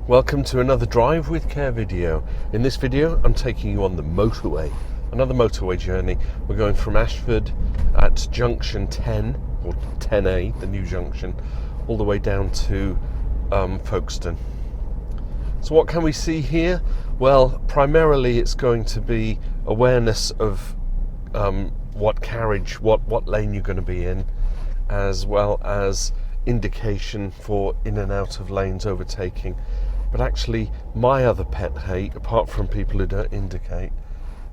Welcome to another Drive with Care video. In this video I'm taking you on the motorway, another motorway journey. We're going from Ashford at junction 10 or 10A, the new junction, all the way down to Folkestone. So what can we see here? Well, primarily it's going to be awareness of what carriage, what lane you're going to be in, as well as indication for in and out of lanes, overtaking. But actually, my other pet hate, apart from people who don't indicate,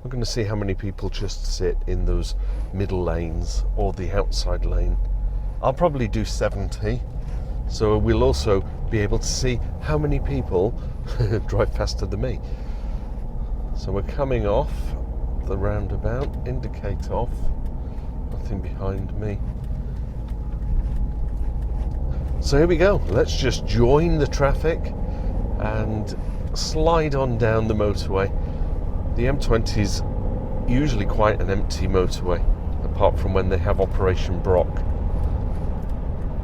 we're going to see how many people just sit in those middle lanes or the outside lane. I'll probably do 70, so we'll also be able to see how many people drive faster than me. So we're coming off the roundabout, indicate off, nothing behind me. So here we go, let's just join the traffic and slide on down the motorway. The M20 is usually quite an empty motorway, apart from when they have Operation Brock.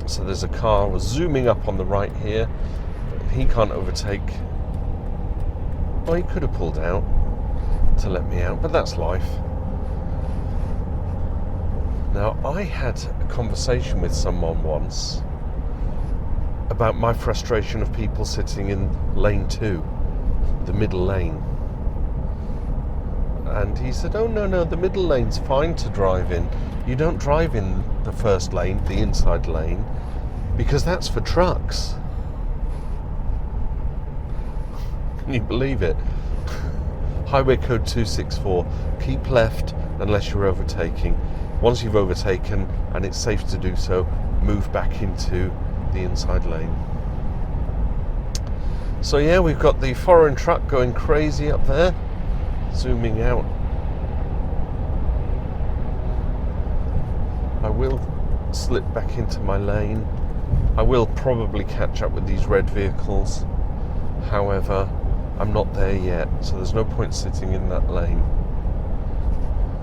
So there's a car zooming up on the right here, but he can't overtake. Well, he could have pulled out to let me out, but that's life. Now, I had a conversation with someone once about my frustration of people sitting in lane 2, the middle lane. And he said, oh no, the middle lane's fine to drive in. You don't drive in the first lane, the inside lane, because that's for trucks. Can you believe it? Highway code 264, keep left unless you're overtaking. Once you've overtaken and it's safe to do so, move back into the inside lane. So yeah, we've got the foreign truck going crazy up there, zooming out. I will slip back into my lane. I will probably catch up with these red vehicles. However, I'm not there yet, so there's no point sitting in that lane.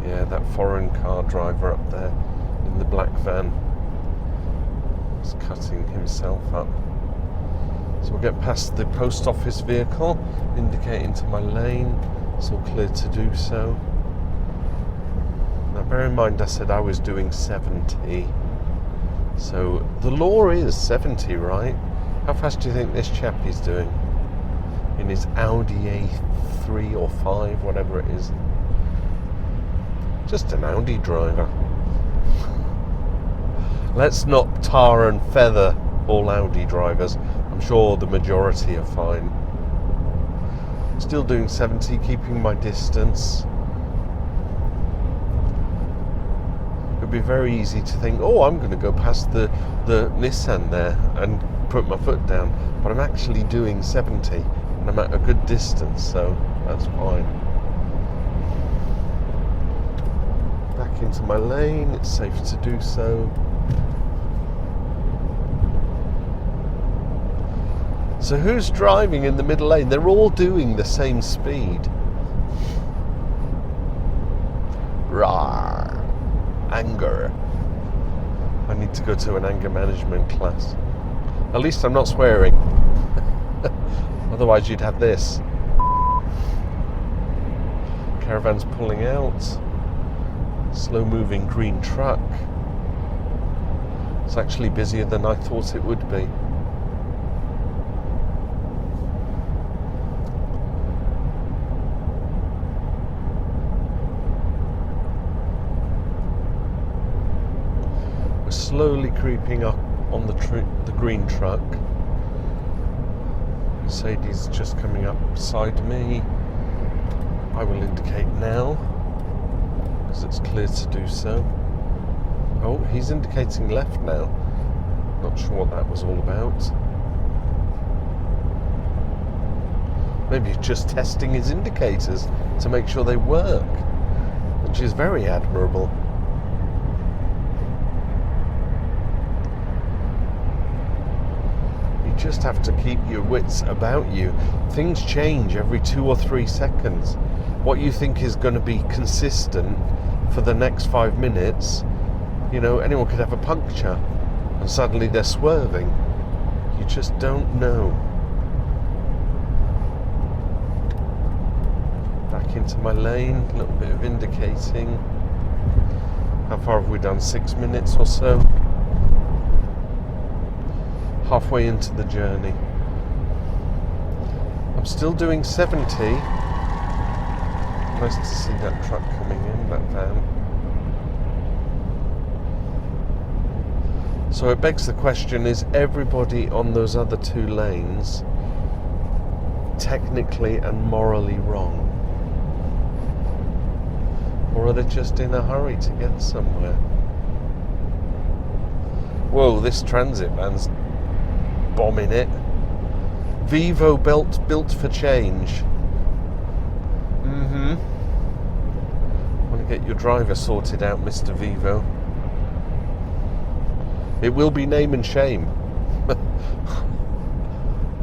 Yeah, that foreign car driver up there in the black van is cutting himself up. So we'll get past the post office vehicle, indicating to my lane. It's all clear to do so. Now bear in mind I said I was doing 70. So the law is 70, right? How fast do you think this chap is doing? In his Audi A3 or 5, whatever it is. Just an Audi driver. Let's not tar and feather all Audi drivers. I'm sure the majority are fine. Still doing 70, keeping my distance. It would be very easy to think, oh, I'm going to go past the Nissan there and put my foot down. But I'm actually doing 70 and I'm at a good distance, so that's fine. Back into my lane, it's safe to do so. So who's driving in the middle lane? They're all doing the same speed. Rawr. Anger. I need to go to an anger management class. At least I'm not swearing. Otherwise you'd have this. Caravan's pulling out. Slow moving green truck. It's actually busier than I thought it would be. We're slowly creeping up on the green truck. Mercedes just coming up beside me. I will indicate now, because it's clear to do so. Oh, he's indicating left now. Not sure what that was all about. Maybe he's just testing his indicators to make sure they work, which is very admirable. You just have to keep your wits about you. Things change every 2 or 3 seconds. What you think is going to be consistent for the next 5 minutes, you know, anyone could have a puncture and suddenly they're swerving. You just don't know. back into my lane, a little bit of indicating. How far have we done? 6 minutes or so? Halfway into the journey. I'm still doing 70. Nice to see that truck coming in, that van. So it begs the question, is everybody on those other 2 lanes technically and morally wrong? Or are they just in a hurry to get somewhere? Whoa, this transit van's bombing it. Vivo built for change. Want to get your driver sorted out, Mr. Vivo. It will be name and shame.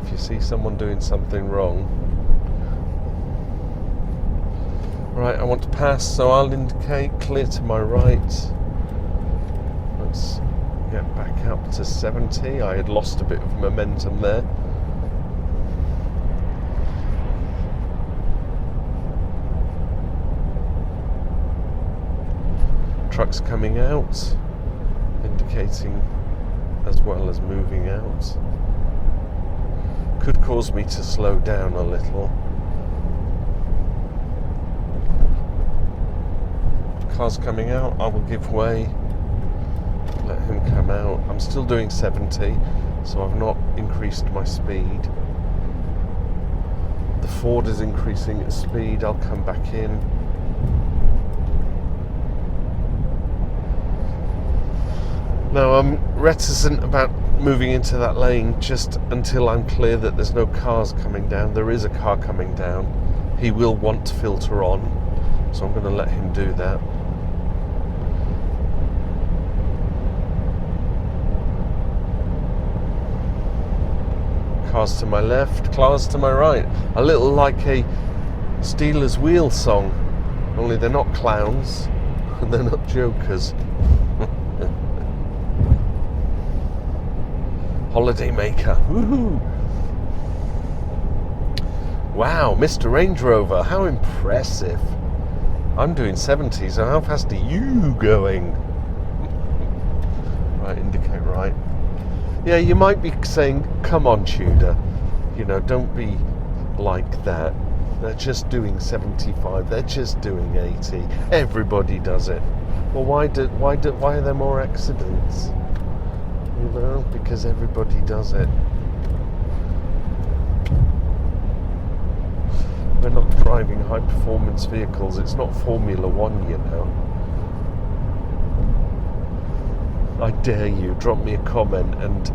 If you see someone doing something wrong. Right, I want to pass, so I'll indicate clear to my right. Let's get back up to 70. I had lost a bit of momentum there. Trucks coming out, indicating as well as moving out. Could cause me to slow down a little. Cars coming out, I will give way, let him come out. I'm still doing 70, so I've not increased my speed. The Ford is increasing its speed, I'll come back in. Now I'm reticent about moving into that lane just until I'm clear that there's no cars coming down. There is a car coming down. He will want to filter on, so I'm going to let him do that. Cars to my left, cars to my right. A little like a Steelers Wheel song, only they're not clowns and they're not jokers. Holiday maker. Woohoo! Wow, Mr. Range Rover, how impressive. I'm doing 70, so how fast are you going? Right, indicate right. Yeah, you might be saying, come on, Tudor. You know, don't be like that. They're just doing 75, they're just doing 80. Everybody does it. Well, why are there more accidents? You know, because everybody does it. We're not driving high performance vehicles. It's not Formula One, you know. I dare you, drop me a comment and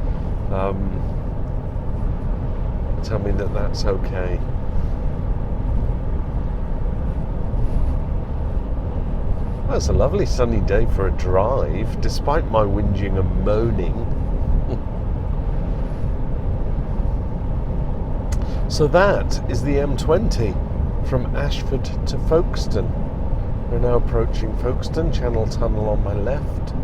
tell me that that's okay. Well, it's a lovely sunny day for a drive, despite my whinging and moaning. So that is the M20 from Ashford to Folkestone. We're now approaching Folkestone, Channel Tunnel on my left.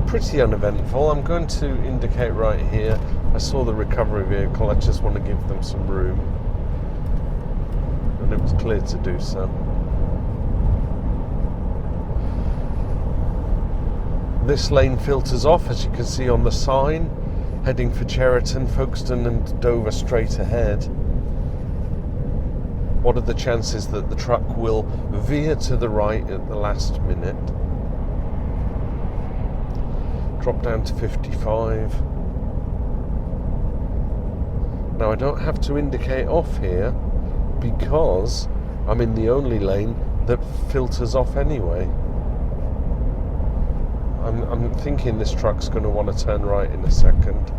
Pretty uneventful. I'm going to indicate right here. I saw the recovery vehicle, I just want to give them some room. And it was clear to do so. This lane filters off, as you can see on the sign, heading for Cheriton, Folkestone and Dover straight ahead. What are the chances that the truck will veer to the right at the last minute? Drop down to 55. Now I don't have to indicate off here because I'm in the only lane that filters off anyway. I'm thinking this truck's going to want to turn right in a second.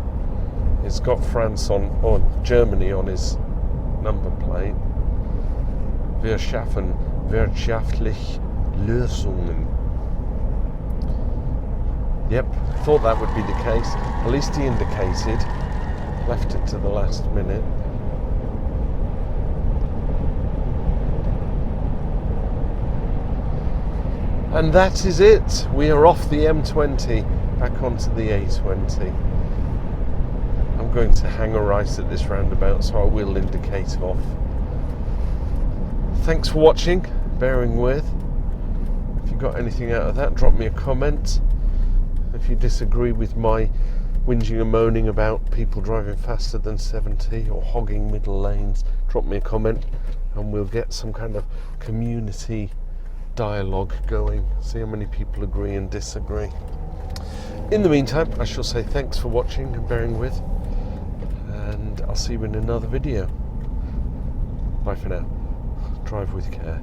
It's got France or Germany on his number plate. Wir schaffen wirtschaftlich Lösungen. Yep, thought that would be the case. At least he indicated. Left it to the last minute. And that is it. We are off the M20 back onto the A20. I'm going to hang a right at this roundabout, so I will indicate off. Thanks for watching, bearing with. If you got anything out of that, drop me a comment. If you disagree with my whinging and moaning about people driving faster than 70 or hogging middle lanes, drop me a comment and we'll get some kind of community dialogue going, see how many people agree and disagree. In the meantime, I shall say thanks for watching and bearing with, and I'll see you in another video. Bye for now. Drive with care.